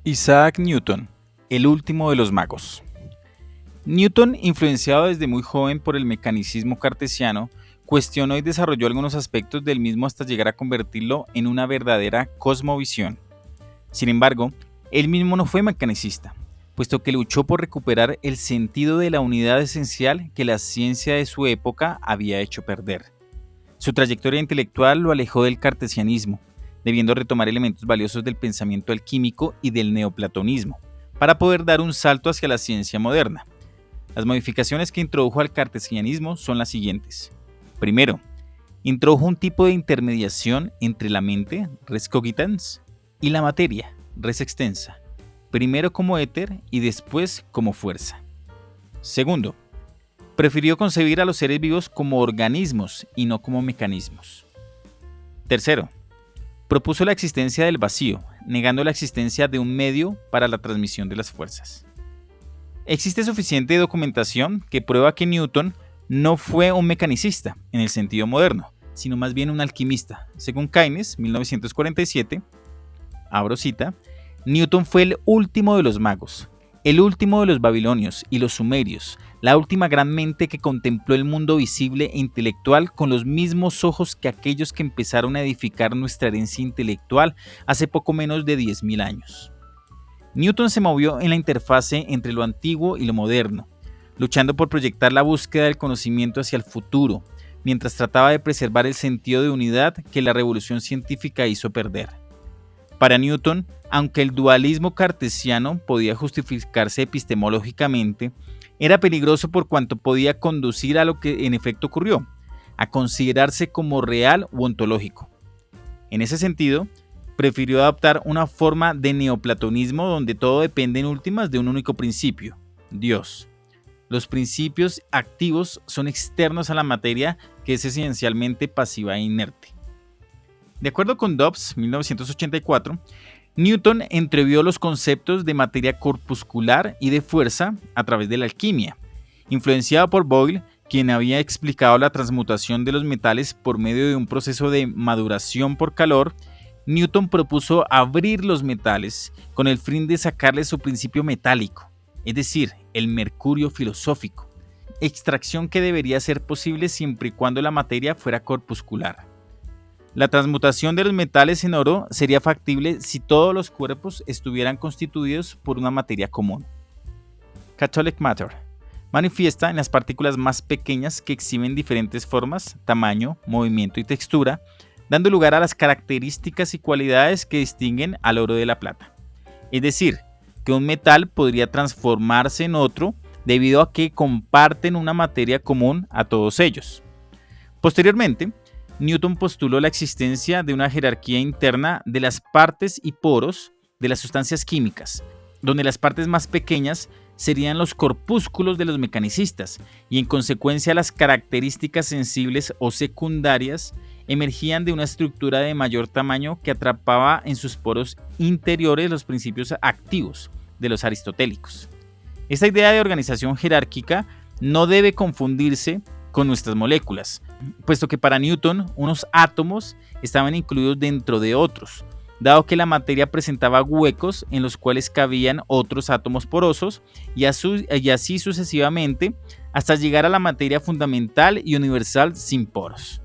Isaac Newton, el último de los magos. Newton, influenciado desde muy joven por el mecanicismo cartesiano, cuestionó y desarrolló algunos aspectos del mismo hasta llegar a convertirlo en una verdadera cosmovisión. Sin embargo, él mismo no fue mecanicista, puesto que luchó por recuperar el sentido de la unidad esencial que la ciencia de su época había hecho perder. Su trayectoria intelectual lo alejó del cartesianismo, debiendo retomar elementos valiosos del pensamiento alquímico y del neoplatonismo, para poder dar un salto hacia la ciencia moderna. Las modificaciones que introdujo al cartesianismo son las siguientes. Primero, introdujo un tipo de intermediación entre la mente, res cogitans, y la materia, res extensa, primero como éter y después como fuerza. Segundo, prefirió concebir a los seres vivos como organismos y no como mecanismos. Tercero, propuso la existencia del vacío, negando la existencia de un medio para la transmisión de las fuerzas. Existe suficiente documentación que prueba que Newton no fue un mecanicista en el sentido moderno, sino más bien un alquimista. Según Keynes, 1947, abro cita, Newton fue el último de los magos, el último de los babilonios y los sumerios, la última gran mente que contempló el mundo visible e intelectual con los mismos ojos que aquellos que empezaron a edificar nuestra herencia intelectual hace poco menos de 10.000 años. Newton se movió en la interfase entre lo antiguo y lo moderno, luchando por proyectar la búsqueda del conocimiento hacia el futuro, mientras trataba de preservar el sentido de unidad que la revolución científica hizo perder. Para Newton, aunque el dualismo cartesiano podía justificarse epistemológicamente, era peligroso por cuanto podía conducir a lo que en efecto ocurrió, a considerarse como real u ontológico. En ese sentido, prefirió adoptar una forma de neoplatonismo donde todo depende en últimas de un único principio, Dios. Los principios activos son externos a la materia, que es esencialmente pasiva e inerte. De acuerdo con Dobbs, 1984, Newton entrevió los conceptos de materia corpuscular y de fuerza a través de la alquimia, influenciado por Boyle, quien había explicado la transmutación de los metales por medio de un proceso de maduración por calor. Newton propuso abrir los metales con el fin de sacarle su principio metálico, es decir, el mercurio filosófico, extracción que debería ser posible siempre y cuando la materia fuera corpuscular. La transmutación de los metales en oro sería factible si todos los cuerpos estuvieran constituidos por una materia común. Catholic Matter manifiesta en las partículas más pequeñas que exhiben diferentes formas, tamaño, movimiento y textura, dando lugar a las características y cualidades que distinguen al oro de la plata. Es decir, que un metal podría transformarse en otro debido a que comparten una materia común a todos ellos. Posteriormente, Newton postuló la existencia de una jerarquía interna de las partes y poros de las sustancias químicas, donde las partes más pequeñas serían los corpúsculos de los mecanicistas y en consecuencia las características sensibles o secundarias emergían de una estructura de mayor tamaño que atrapaba en sus poros interiores los principios activos de los aristotélicos. Esta idea de organización jerárquica no debe confundirse con nuestras moléculas, puesto que para Newton unos átomos estaban incluidos dentro de otros, dado que la materia presentaba huecos en los cuales cabían otros átomos porosos y así sucesivamente hasta llegar a la materia fundamental y universal sin poros.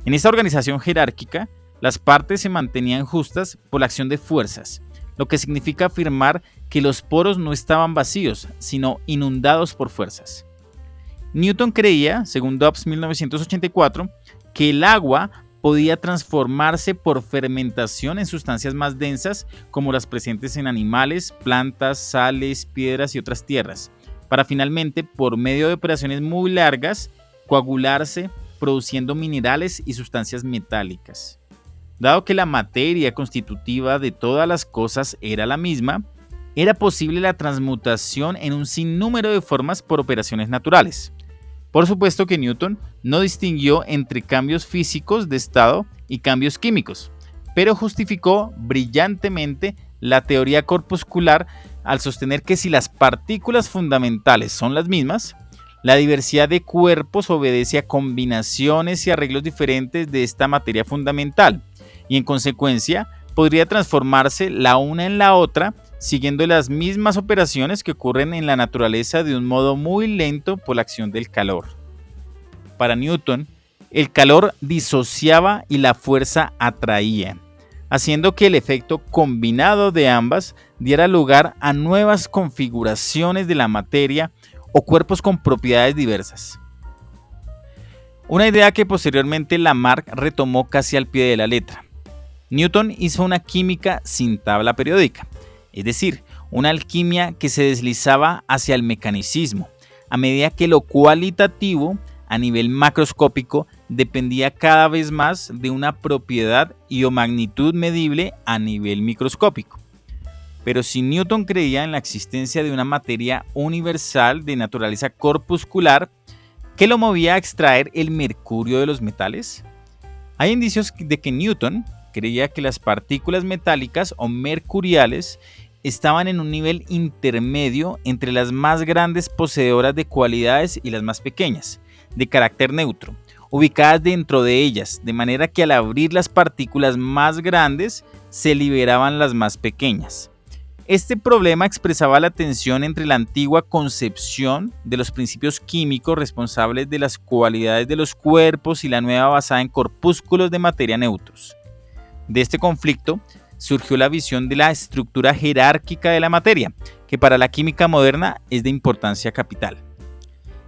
En esta organización jerárquica, las partes se mantenían justas por la acción de fuerzas, lo que significa afirmar que los poros no estaban vacíos, sino inundados por fuerzas. Newton creía, según Dobbs 1984, que el agua podía transformarse por fermentación en sustancias más densas como las presentes en animales, plantas, sales, piedras y otras tierras, para finalmente, por medio de operaciones muy largas, coagularse, produciendo minerales y sustancias metálicas. Dado que la materia constitutiva de todas las cosas era la misma, era posible la transmutación en un sinnúmero de formas por operaciones naturales. Por supuesto que Newton no distinguió entre cambios físicos de estado y cambios químicos, pero justificó brillantemente la teoría corpuscular al sostener que si las partículas fundamentales son las mismas, la diversidad de cuerpos obedece a combinaciones y arreglos diferentes de esta materia fundamental, y en consecuencia podría transformarse la una en la otra siguiendo las mismas operaciones que ocurren en la naturaleza de un modo muy lento por la acción del calor. Para Newton, el calor disociaba y la fuerza atraía, haciendo que el efecto combinado de ambas diera lugar a nuevas configuraciones de la materia o cuerpos con propiedades diversas. Una idea que posteriormente Lamarck retomó casi al pie de la letra. Newton hizo una química sin tabla periódica, es decir, una alquimia que se deslizaba hacia el mecanicismo, a medida que lo cualitativo a nivel macroscópico dependía cada vez más de una propiedad y o magnitud medible a nivel microscópico. Pero si Newton creía en la existencia de una materia universal de naturaleza corpuscular, ¿qué lo movía a extraer el mercurio de los metales? Hay indicios de que Newton creía que las partículas metálicas o mercuriales estaban en un nivel intermedio entre las más grandes poseedoras de cualidades y las más pequeñas, de carácter neutro, ubicadas dentro de ellas, de manera que al abrir las partículas más grandes se liberaban las más pequeñas. Este problema expresaba la tensión entre la antigua concepción de los principios químicos responsables de las cualidades de los cuerpos y la nueva basada en corpúsculos de materia neutros. De este conflicto surgió la visión de la estructura jerárquica de la materia, que para la química moderna es de importancia capital.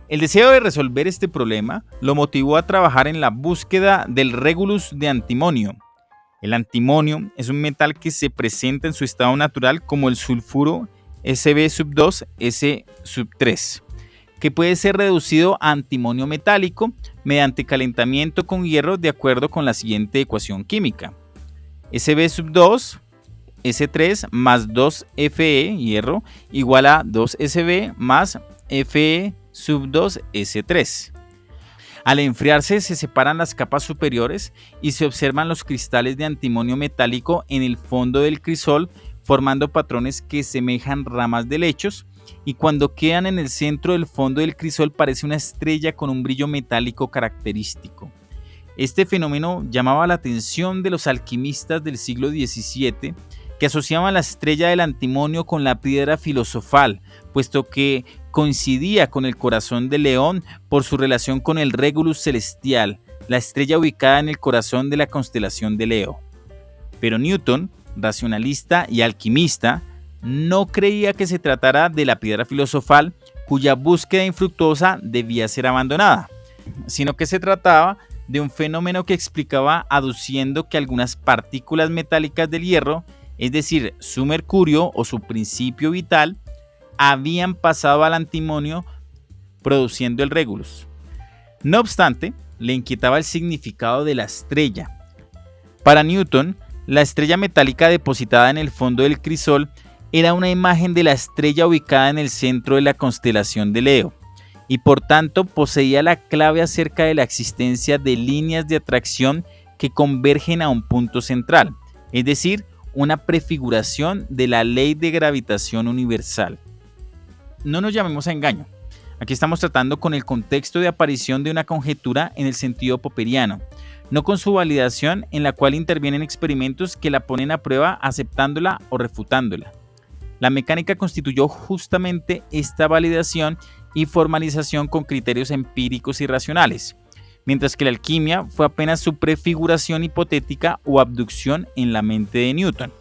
El deseo de resolver este problema lo motivó a trabajar en la búsqueda del regulus de antimonio. El antimonio es un metal que se presenta en su estado natural como el sulfuro Sb2S3, que puede ser reducido a antimonio metálico mediante calentamiento con hierro de acuerdo con la siguiente ecuación química. Sb2S3 más 2Fe, hierro, igual a 2Sb más Fe2S3. Al enfriarse se separan las capas superiores y se observan los cristales de antimonio metálico en el fondo del crisol formando patrones que semejan ramas de helechos, y cuando quedan en el centro del fondo del crisol parece una estrella con un brillo metálico característico. Este fenómeno llamaba la atención de los alquimistas del siglo XVII, que asociaban la estrella del antimonio con la piedra filosofal, puesto que coincidía con el corazón de León por su relación con el Regulus celestial, la estrella ubicada en el corazón de la constelación de Leo. Pero Newton, racionalista y alquimista, no creía que se tratara de la piedra filosofal, cuya búsqueda infructuosa debía ser abandonada, sino que se trataba de un fenómeno que explicaba aduciendo que algunas partículas metálicas del hierro, es decir, su mercurio o su principio vital, habían pasado al antimonio produciendo el Regulus. No obstante, le inquietaba el significado de la estrella. Para Newton, la estrella metálica depositada en el fondo del crisol era una imagen de la estrella ubicada en el centro de la constelación de Leo, y por tanto poseía la clave acerca de la existencia de líneas de atracción que convergen a un punto central, es decir, una prefiguración de la ley de gravitación universal. No nos llamemos a engaño. Aquí estamos tratando con el contexto de aparición de una conjetura en el sentido popperiano, no con su validación en la cual intervienen experimentos que la ponen a prueba aceptándola o refutándola. La mecánica constituyó justamente esta validación y formalización con criterios empíricos y racionales, mientras que la alquimia fue apenas su prefiguración hipotética o abducción en la mente de Newton.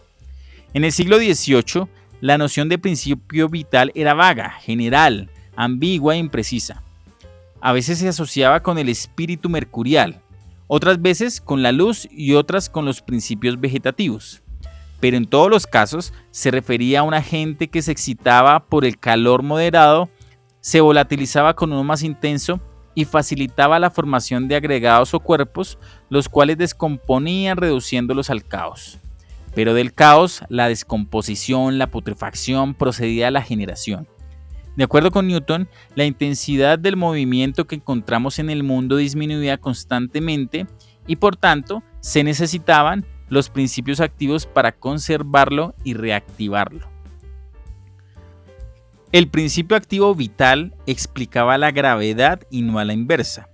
En el siglo XVIII, la noción de principio vital era vaga, general, ambigua e imprecisa. A veces se asociaba con el espíritu mercurial, otras veces con la luz y otras con los principios vegetativos. Pero en todos los casos se refería a un agente que se excitaba por el calor moderado, se volatilizaba con uno más intenso y facilitaba la formación de agregados o cuerpos, los cuales descomponían reduciéndolos al caos. Pero del caos, la descomposición, la putrefacción procedía a la generación. De acuerdo con Newton, la intensidad del movimiento que encontramos en el mundo disminuía constantemente y por tanto se necesitaban los principios activos para conservarlo y reactivarlo. El principio activo vital explicaba la gravedad y no a la inversa.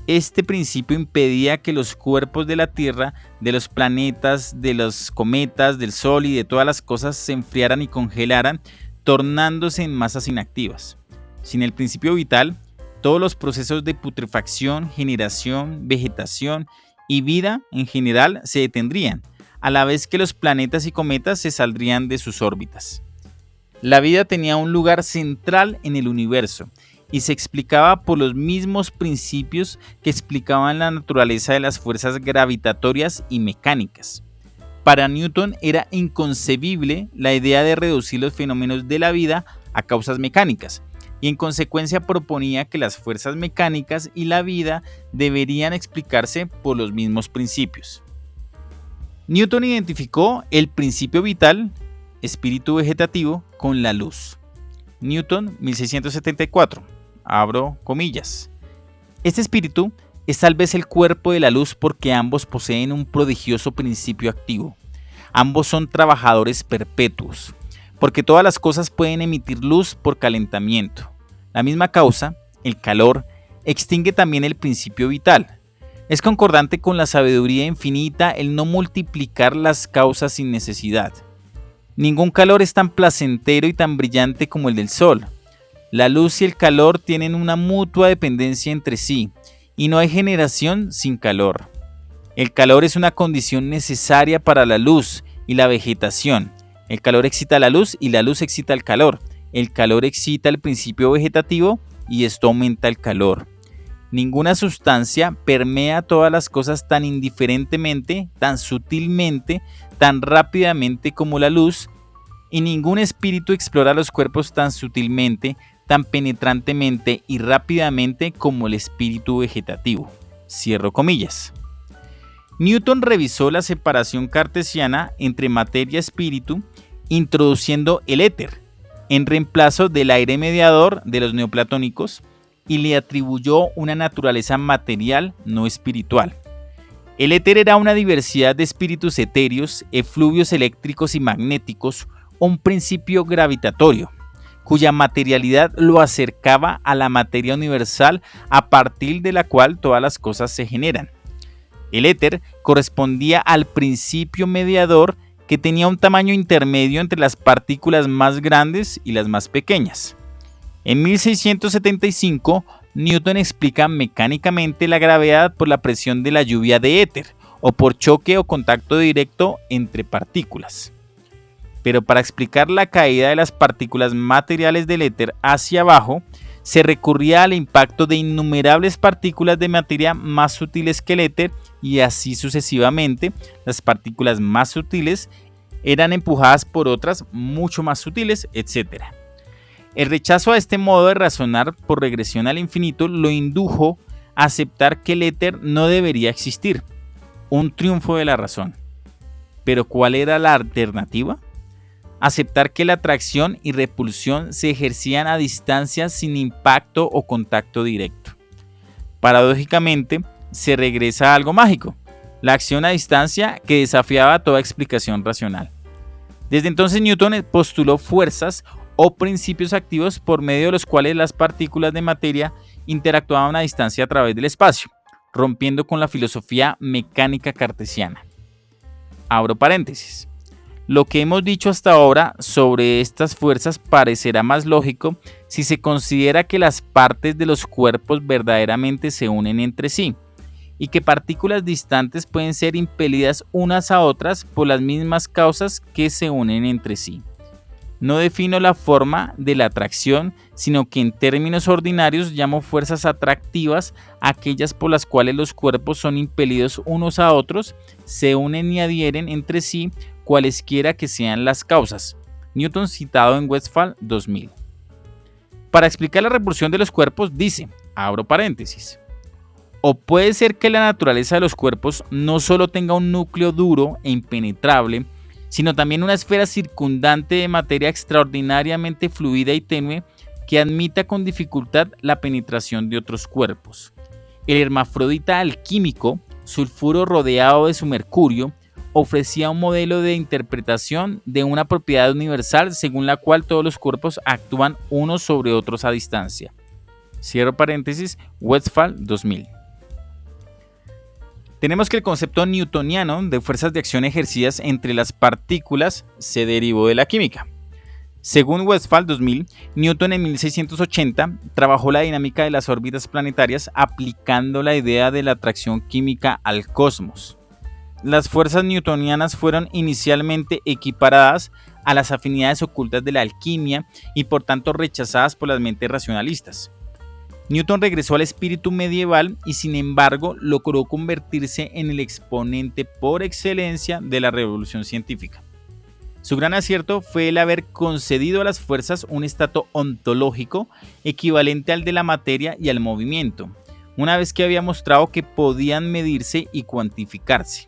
Este principio impedía que los cuerpos de la Tierra, de los planetas, de los cometas, del Sol y de todas las cosas se enfriaran y congelaran, tornándose en masas inactivas. Sin el principio vital, todos los procesos de putrefacción, generación, vegetación y vida en general se detendrían, a la vez que los planetas y cometas se saldrían de sus órbitas. La vida tenía un lugar central en el universo y se explicaba por los mismos principios que explicaban la naturaleza de las fuerzas gravitatorias y mecánicas. Para Newton era inconcebible la idea de reducir los fenómenos de la vida a causas mecánicas, y en consecuencia proponía que las fuerzas mecánicas y la vida deberían explicarse por los mismos principios. Newton identificó el principio vital, espíritu vegetativo, con la luz. Newton, 1674. Abro comillas. Este espíritu es tal vez el cuerpo de la luz porque ambos poseen un prodigioso principio activo. Ambos son trabajadores perpetuos, porque todas las cosas pueden emitir luz por calentamiento. La misma causa, el calor, extingue también el principio vital. Es concordante con la sabiduría infinita el no multiplicar las causas sin necesidad. Ningún calor es tan placentero y tan brillante como el del sol. La luz y el calor tienen una mutua dependencia entre sí, y no hay generación sin calor. El calor es una condición necesaria para la luz y la vegetación. El calor excita la luz y la luz excita el calor. El calor excita el principio vegetativo y esto aumenta el calor. Ninguna sustancia permea todas las cosas tan indiferentemente, tan sutilmente, tan rápidamente como la luz, y ningún espíritu explora los cuerpos tan sutilmente, tan penetrantemente y rápidamente como el espíritu vegetativo. Cierro comillas. Newton revisó la separación cartesiana entre materia y espíritu, introduciendo el éter, en reemplazo del aire mediador de los neoplatónicos, y le atribuyó una naturaleza material no espiritual. El éter era una diversidad de espíritus etéreos, efluvios eléctricos y magnéticos, un principio gravitatorio, cuya materialidad lo acercaba a la materia universal a partir de la cual todas las cosas se generan. El éter correspondía al principio mediador que tenía un tamaño intermedio entre las partículas más grandes y las más pequeñas. En 1675, Newton explica mecánicamente la gravedad por la presión de la lluvia de éter o por choque o contacto directo entre partículas. Pero para explicar la caída de las partículas materiales del éter hacia abajo, se recurría al impacto de innumerables partículas de materia más sutiles que el éter y así sucesivamente. Las partículas más sutiles eran empujadas por otras mucho más sutiles, etc. El rechazo a este modo de razonar por regresión al infinito lo indujo a aceptar que el éter no debería existir. Un triunfo de la razón. Pero ¿cuál era la alternativa? Aceptar que la atracción y repulsión se ejercían a distancia sin impacto o contacto directo. Paradójicamente, se regresa a algo mágico, la acción a distancia que desafiaba toda explicación racional. Desde entonces Newton postuló fuerzas o principios activos por medio de los cuales las partículas de materia interactuaban a distancia a través del espacio, rompiendo con la filosofía mecánica cartesiana. Abro paréntesis. Lo que hemos dicho hasta ahora sobre estas fuerzas parecerá más lógico si se considera que las partes de los cuerpos verdaderamente se unen entre sí y que partículas distantes pueden ser impelidas unas a otras por las mismas causas que se unen entre sí. No defino la forma de la atracción, sino que en términos ordinarios llamo fuerzas atractivas a aquellas por las cuales los cuerpos son impelidos unos a otros, se unen y adhieren entre sí, cualesquiera que sean las causas. Newton citado en Westphal 2000. Para explicar la repulsión de los cuerpos dice, abro paréntesis, o puede ser que la naturaleza de los cuerpos no solo tenga un núcleo duro e impenetrable, sino también una esfera circundante de materia extraordinariamente fluida y tenue que admita con dificultad la penetración de otros cuerpos. El hermafrodita alquímico, sulfuro rodeado de su mercurio, ofrecía un modelo de interpretación de una propiedad universal según la cual todos los cuerpos actúan unos sobre otros a distancia. Cierro paréntesis, Westphal 2000. Tenemos que el concepto newtoniano de fuerzas de acción ejercidas entre las partículas se derivó de la química. Según Westphal 2000, Newton en 1680 trabajó la dinámica de las órbitas planetarias aplicando la idea de la atracción química al cosmos. Las fuerzas newtonianas fueron inicialmente equiparadas a las afinidades ocultas de la alquimia y por tanto rechazadas por las mentes racionalistas. Newton regresó al espíritu medieval y sin embargo logró convertirse en el exponente por excelencia de la revolución científica. Su gran acierto fue el haber concedido a las fuerzas un estatus ontológico equivalente al de la materia y al movimiento, una vez que había mostrado que podían medirse y cuantificarse.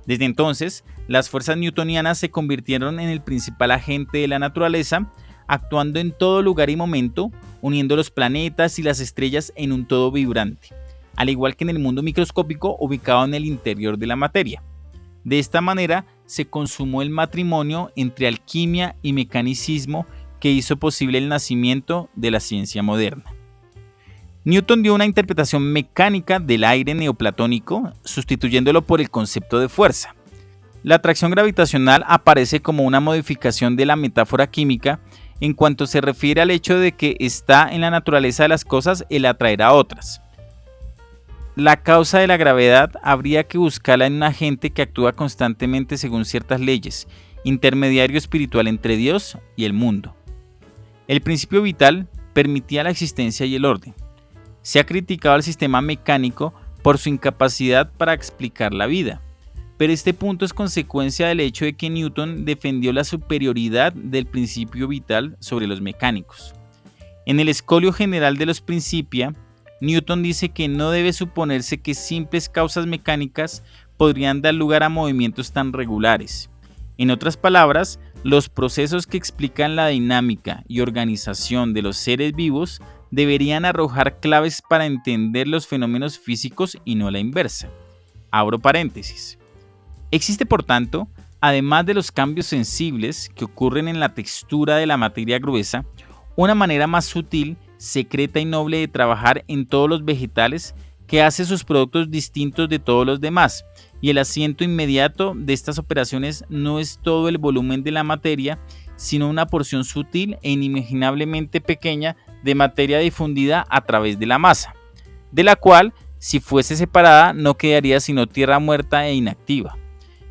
Desde entonces, las fuerzas newtonianas se convirtieron en el principal agente de la naturaleza, actuando en todo lugar y momento, uniendo los planetas y las estrellas en un todo vibrante, al igual que en el mundo microscópico ubicado en el interior de la materia. De esta manera, se consumó el matrimonio entre alquimia y mecanicismo que hizo posible el nacimiento de la ciencia moderna. Newton dio una interpretación mecánica del aire neoplatónico, sustituyéndolo por el concepto de fuerza. La atracción gravitacional aparece como una modificación de la metáfora química en cuanto se refiere al hecho de que está en la naturaleza de las cosas el atraer a otras. La causa de la gravedad habría que buscarla en un agente que actúa constantemente según ciertas leyes, intermediario espiritual entre Dios y el mundo. El principio vital permitía la existencia y el orden. Se ha criticado al sistema mecánico por su incapacidad para explicar la vida, pero este punto es consecuencia del hecho de que Newton defendió la superioridad del principio vital sobre los mecánicos. En el Escolio General de los Principia, Newton dice que no debe suponerse que simples causas mecánicas podrían dar lugar a movimientos tan regulares. En otras palabras, los procesos que explican la dinámica y organización de los seres vivos deberían arrojar claves para entender los fenómenos físicos y no la inversa. Abro paréntesis. Existe, por tanto, además de los cambios sensibles que ocurren en la textura de la materia gruesa, una manera más sutil, secreta y noble de trabajar en todos los vegetales que hace sus productos distintos de todos los demás, y el asiento inmediato de estas operaciones no es todo el volumen de la materia, sino una porción sutil e inimaginablemente pequeña de materia difundida a través de la masa, de la cual, si fuese separada, no quedaría sino tierra muerta e inactiva.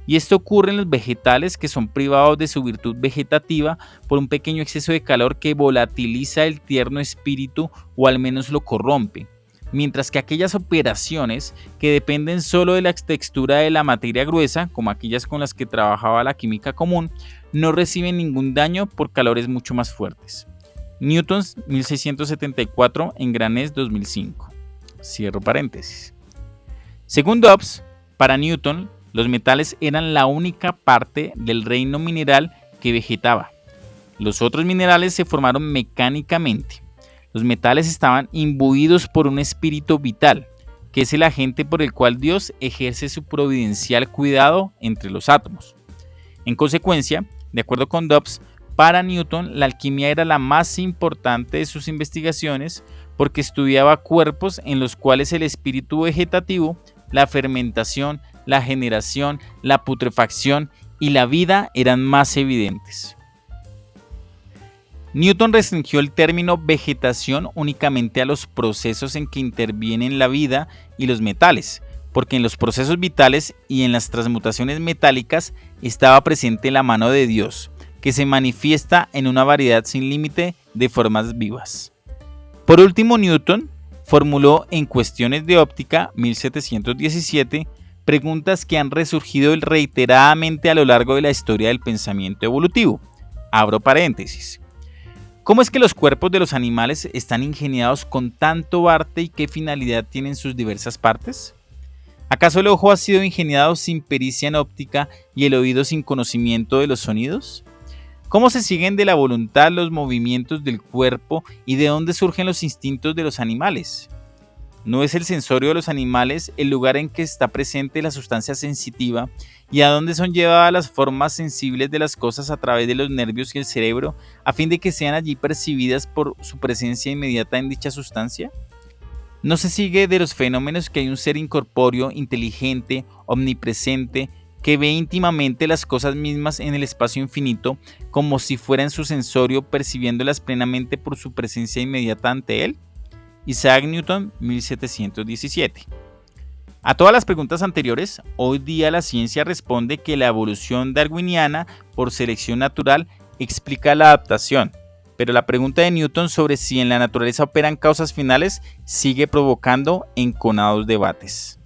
Y esto ocurre en los vegetales que son privados de su virtud vegetativa por un pequeño exceso de calor que volatiliza el tierno espíritu o al menos lo corrompe, mientras que aquellas operaciones que dependen solo de la textura de la materia gruesa, como aquellas con las que trabajaba la química común, no reciben ningún daño por calores mucho más fuertes. Newton 1674 en Granés 2005. Cierro paréntesis. Según Dobbs, para Newton, los metales eran la única parte del reino mineral que vegetaba. Los otros minerales se formaron mecánicamente. Los metales estaban imbuidos por un espíritu vital, que es el agente por el cual Dios ejerce su providencial cuidado entre los átomos. En consecuencia, de acuerdo con Dobbs, para Newton la alquimia era la más importante de sus investigaciones porque estudiaba cuerpos en los cuales el espíritu vegetativo, la fermentación, la generación, la putrefacción y la vida eran más evidentes. Newton restringió el término vegetación únicamente a los procesos en que intervienen la vida y los metales, porque en los procesos vitales y en las transmutaciones metálicas estaba presente la mano de Dios, que se manifiesta en una variedad sin límite de formas vivas. Por último, Newton formuló en Cuestiones de óptica 1717 preguntas que han resurgido reiteradamente a lo largo de la historia del pensamiento evolutivo. Abro paréntesis. ¿Cómo es que los cuerpos de los animales están ingeniados con tanto arte y qué finalidad tienen sus diversas partes? ¿Acaso el ojo ha sido ingeniado sin pericia en óptica y el oído sin conocimiento de los sonidos? ¿Cómo se siguen de la voluntad los movimientos del cuerpo y de dónde surgen los instintos de los animales? ¿No es el sensorio de los animales el lugar en que está presente la sustancia sensitiva y a dónde son llevadas las formas sensibles de las cosas a través de los nervios y el cerebro a fin de que sean allí percibidas por su presencia inmediata en dicha sustancia? No se sigue de los fenómenos que hay un ser incorpóreo, inteligente, omnipresente, que ve íntimamente las cosas mismas en el espacio infinito, como si fuera en su sensorio, percibiéndolas plenamente por su presencia inmediata ante él. Isaac Newton, 1717. A todas las preguntas anteriores, hoy día la ciencia responde que la evolución darwiniana por selección natural explica la adaptación, pero la pregunta de Newton sobre si en la naturaleza operan causas finales sigue provocando enconados debates.